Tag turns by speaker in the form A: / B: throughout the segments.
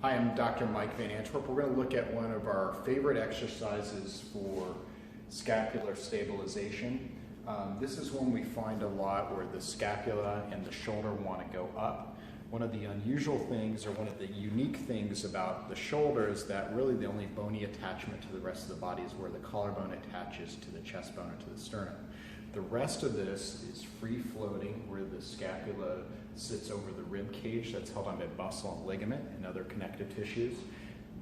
A: Hi, I'm Dr. Mike Van Antwerp. We're going to look at one of our favorite exercises for scapular stabilization. This is one we find a lot where the scapula and the shoulder want to go up. One of the unusual things, or one of the unique things about the shoulder, is that really the only bony attachment to the rest of the body is where the collarbone attaches to the chest bone or to the sternum. The rest of this is free floating, where the scapula sits over the rib cage that's held on by muscle and ligament and other connective tissues.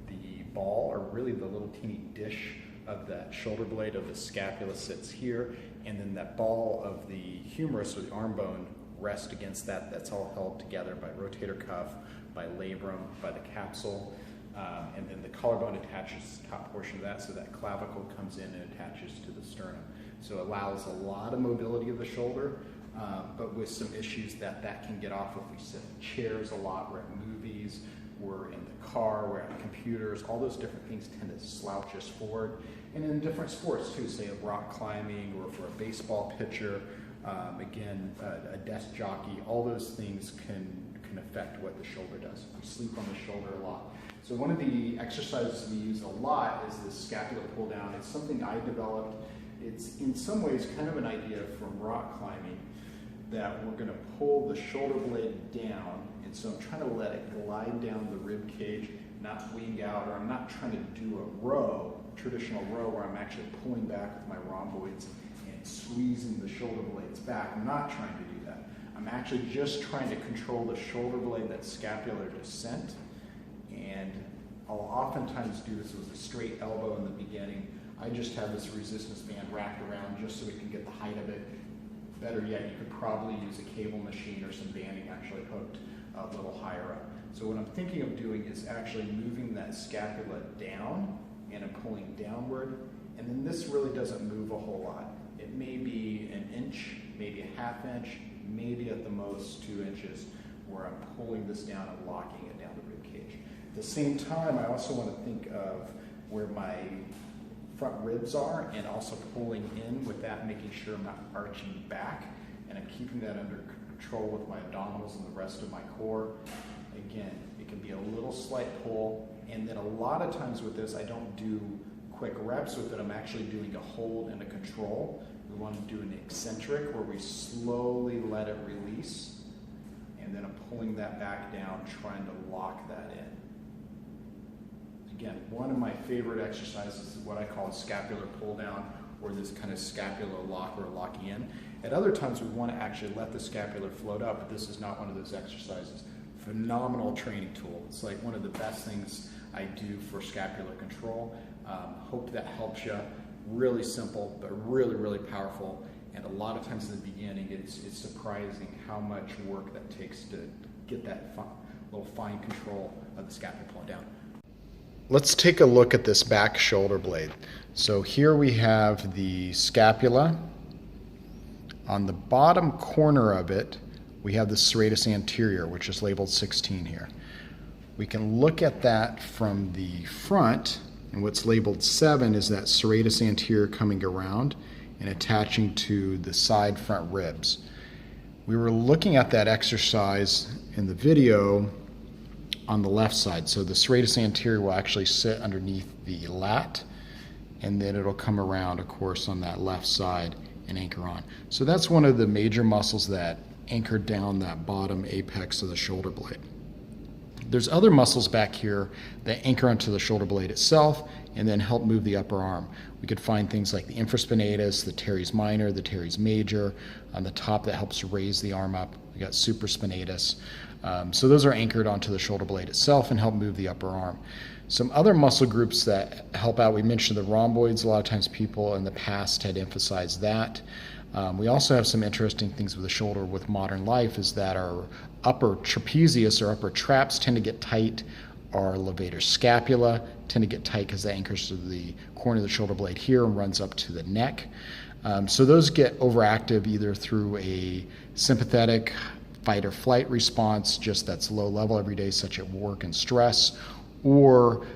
A: The ball, or really the little teeny dish of that shoulder blade of the scapula, sits here, and then that ball of the humerus or the arm bone rests against that. That's all held together by rotator cuff, by labrum, by the capsule, and then the collarbone attaches to the top portion of that, so that clavicle comes in and attaches to the sternum. So it allows a lot of mobility of the shoulder, but with some issues that can get off if we sit in chairs a lot, we're at movies, we're in the car, we're at computers. All those different things tend to slouch us forward. And in different sports too, say a rock climbing or for a baseball pitcher, again, a desk jockey, all those things can affect what the shoulder does. We sleep on the shoulder a lot. So one of the exercises we use a lot is the scapular pull down. It's something I developed. It's in some ways kind of an idea from rock climbing, that we're going to pull the shoulder blade down, and so I'm trying to let it glide down the rib cage, not wing out, or I'm not trying to do a row, traditional row, where I'm actually pulling back with my rhomboids and squeezing the shoulder blades back. I'm not trying to do that. I'm actually just trying to control the shoulder blade, that scapular descent, and I'll oftentimes do this with a straight elbow in the beginning. I just have this resistance band wrapped around just so we can get the height of it. Better yet, you could probably use a cable machine or some banding actually hooked a little higher up. So what I'm thinking of doing is actually moving that scapula down, and I'm pulling downward, and then this really doesn't move a whole lot. It may be an inch, maybe a half inch, maybe at the most 2 inches, where I'm pulling this down and locking it down the rib cage. At the same time, I also want to think of where my front ribs are, and also pulling in with that, making sure I'm not arching back, and I'm keeping that under control with my abdominals and the rest of my core. Again, it can be a little slight pull, and then a lot of times with this, I don't do quick reps with it. I'm actually doing a hold and a control. We want to do an eccentric where we slowly let it release, and then I'm pulling that back down, trying to lock that in. Again, one of my favorite exercises is what I call a scapular pull down, or this kind of scapular lock or locking in. At other times we want to actually let the scapular float up, but this is not one of those exercises. Phenomenal training tool. It's like one of the best things I do for scapular control. Hope that helps you. Really simple, but really, really powerful. And a lot of times in the beginning, it's surprising how much work that takes to get that little fine control of the scapula pulling down. Let's take a look at this back shoulder blade. So here we have the scapula. On the bottom corner of it, we have the serratus anterior, which is labeled 16 here. We can look at that from the front, and what's labeled 7 is that serratus anterior coming around and attaching to the side front ribs. We were looking at that exercise in the video on the left side. So the serratus anterior will actually sit underneath the lat, and then it'll come around, of course, on that left side and anchor on. So that's one of the major muscles that anchor down that bottom apex of the shoulder blade. There's other muscles back here that anchor onto the shoulder blade itself and then help move the upper arm. We could find things like the infraspinatus, the teres minor, the teres major. On the top, that helps raise the arm up. We got supraspinatus. So those are anchored onto the shoulder blade itself and help move the upper arm. Some other muscle groups that help out, we mentioned the rhomboids. A lot of times people in the past had emphasized that. We also have some interesting things with the shoulder with modern life, is that our upper trapezius or upper traps tend to get tight. Our levator scapula tend to get tight because that anchors to the corner of the shoulder blade here and runs up to the neck. So those get overactive either through a sympathetic fight or flight response, just that's low level every day, such at work and stress, or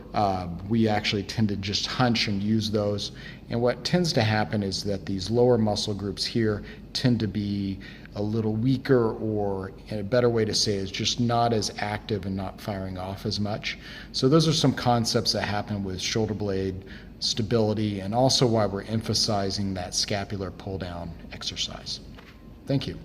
A: we actually tend to just hunch and use those. And what tends to happen is that these lower muscle groups here tend to be a little weaker, or a better way to say is just not as active and not firing off as much. So those are some concepts that happen with shoulder blade stability, and also why we're emphasizing that scapular pull down exercise. Thank you.